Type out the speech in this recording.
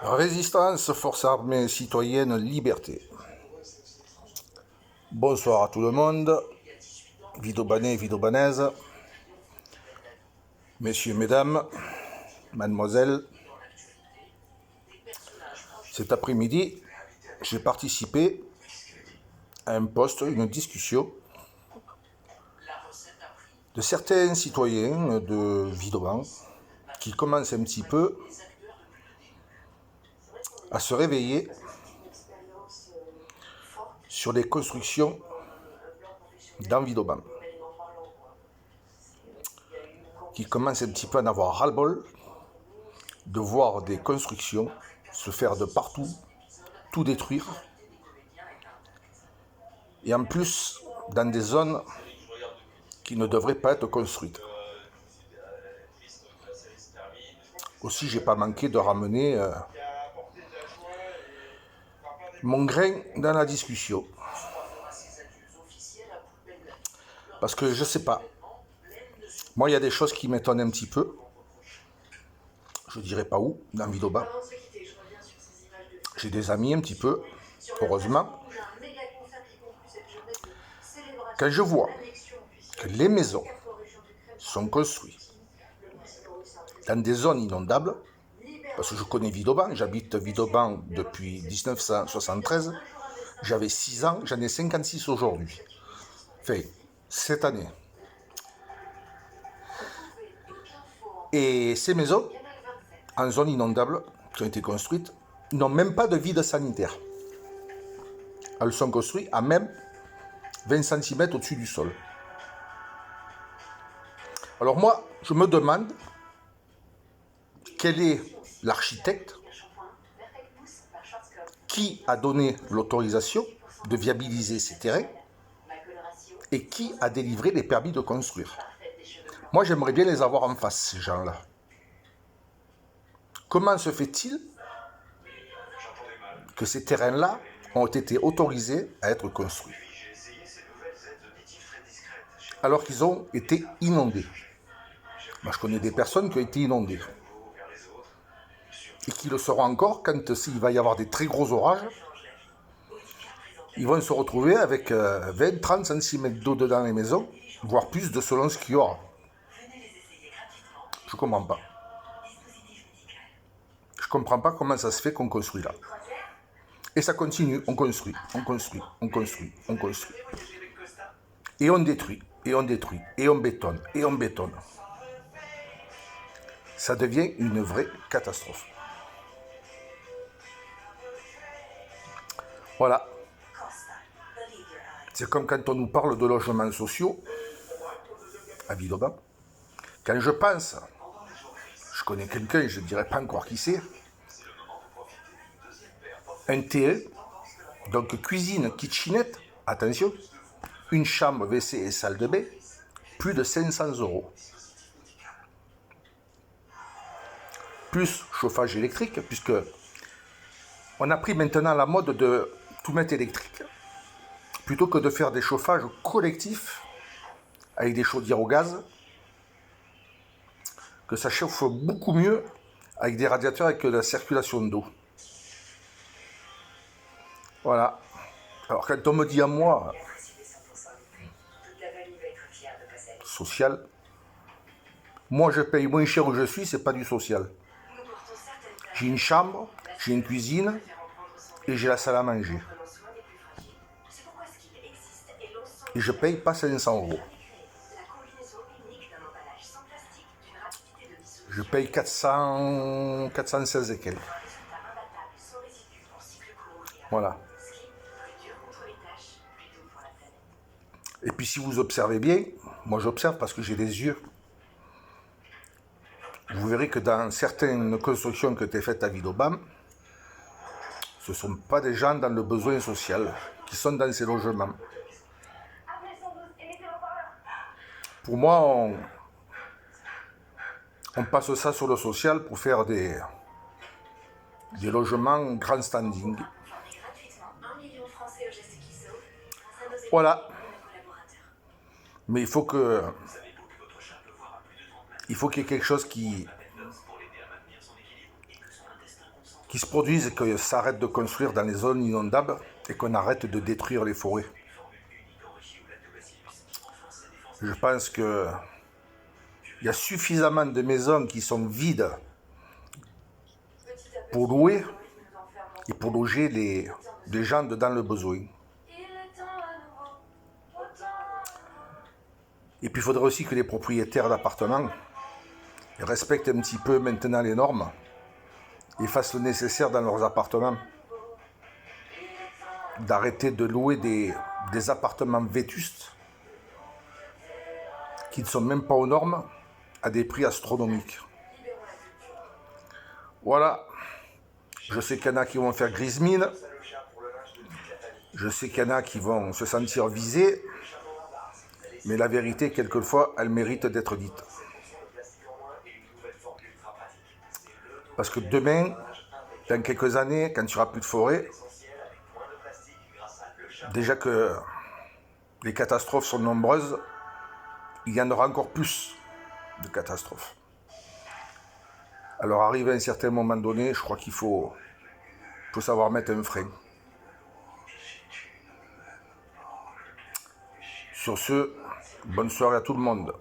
Résistance, force armée citoyenne, liberté. Bonsoir à tout le monde, Vidobanais, Vidobanaises, messieurs, mesdames, mademoiselles. Cet après-midi, j'ai participé à un post, une discussion de certains citoyens de Vidoban qui commencent un petit peu à se réveiller sur les constructions dans Vidoban, qui commencent un petit peu à en avoir ras-le-bol de voir des constructions se faire de partout, tout détruire, et en plus dans des zones qui ne devraient pas être construites. Aussi, j'ai pas manqué de ramener mon grain dans la discussion. Parce que je sais pas. Moi, il y a des choses qui m'étonnent un petit peu. Je dirais pas où, dans Vidoban. J'ai des amis un petit peu, heureusement. Quand je vois que les maisons sont construites dans des zones inondables, parce que je connais Vidoban, j'habite Vidoban depuis 1973, j'avais 6 ans, j'en ai 56 aujourd'hui. Enfin, cette année. Et ces maisons, en zone inondable, qui ont été construites, n'ont même pas de vide sanitaire. Elles sont construites à même 20 cm au-dessus du sol. Alors moi, je me demande quel est l'architecte qui a donné l'autorisation de viabiliser ces terrains et qui a délivré les permis de construire. Moi, j'aimerais bien les avoir en face, ces gens-là. Comment se fait-il que ces terrains-là ont été autorisés à être construits alors qu'ils ont été inondés? Moi, je connais des personnes qui ont été inondées et qui le seront encore quand il va y avoir des très gros orages. Ils vont se retrouver avec 20-30 cm d'eau dedans les maisons, voire plus de selon ce qu'il y aura. Je comprends pas. Je comprends pas comment ça se fait qu'on construit là. Et ça continue, on construit, on construit, on construit, on construit. Et on détruit, et on détruit, et on bétonne, et on bétonne. Ça devient une vraie catastrophe. Voilà. C'est comme quand on nous parle de logements sociaux à Vidoban. Quand je pense, je connais quelqu'un, je ne dirais pas encore qui c'est, un TE, donc cuisine, kitchenette, attention, une chambre, WC et salle de bain, plus de 500 €. Plus chauffage électrique, puisque on a pris maintenant la mode de tout mettre électrique, plutôt que de faire des chauffages collectifs avec des chaudières au gaz, que ça chauffe beaucoup mieux avec des radiateurs avec de la circulation d'eau. Voilà. Alors quand on me dit à moi, social, moi je paye moins cher où je suis, c'est pas du social. J'ai une chambre, j'ai une cuisine et j'ai la salle à manger. Et je paye pas 500 €. Je paye 416 et quelques. Voilà. Et puis si vous observez bien, moi j'observe parce que j'ai des yeux. Vous verrez que dans certaines constructions qui ont été faites à Vidoban, ce ne sont pas des gens dans le besoin social qui sont dans ces logements. Pour moi, on passe ça sur le social pour faire des logements grand standing. Voilà. Mais il faut qu'il y ait quelque chose qui qui se produise et que ça arrête de construire dans les zones inondables et qu'on arrête de détruire les forêts. Je pense que il y a suffisamment de maisons qui sont vides pour louer et pour loger les gens dans le besoin. Et puis il faudrait aussi que les propriétaires d'appartements respectent un petit peu maintenant les normes et fassent le nécessaire dans leurs appartements. D'arrêter de louer des appartements vétustes qui ne sont même pas aux normes à des prix astronomiques. Voilà. Je sais qu'il y en a qui vont faire grise mine. Je sais qu'il y en a qui vont se sentir visés. Mais la vérité, quelquefois, elle mérite d'être dite. Parce que demain, dans quelques années, quand il n'y aura plus de forêt, déjà que les catastrophes sont nombreuses, il y en aura encore plus de catastrophes. Alors arrivé à un certain moment donné, je crois qu'il faut savoir mettre un frein. Sur ce, bonne soirée à tout le monde.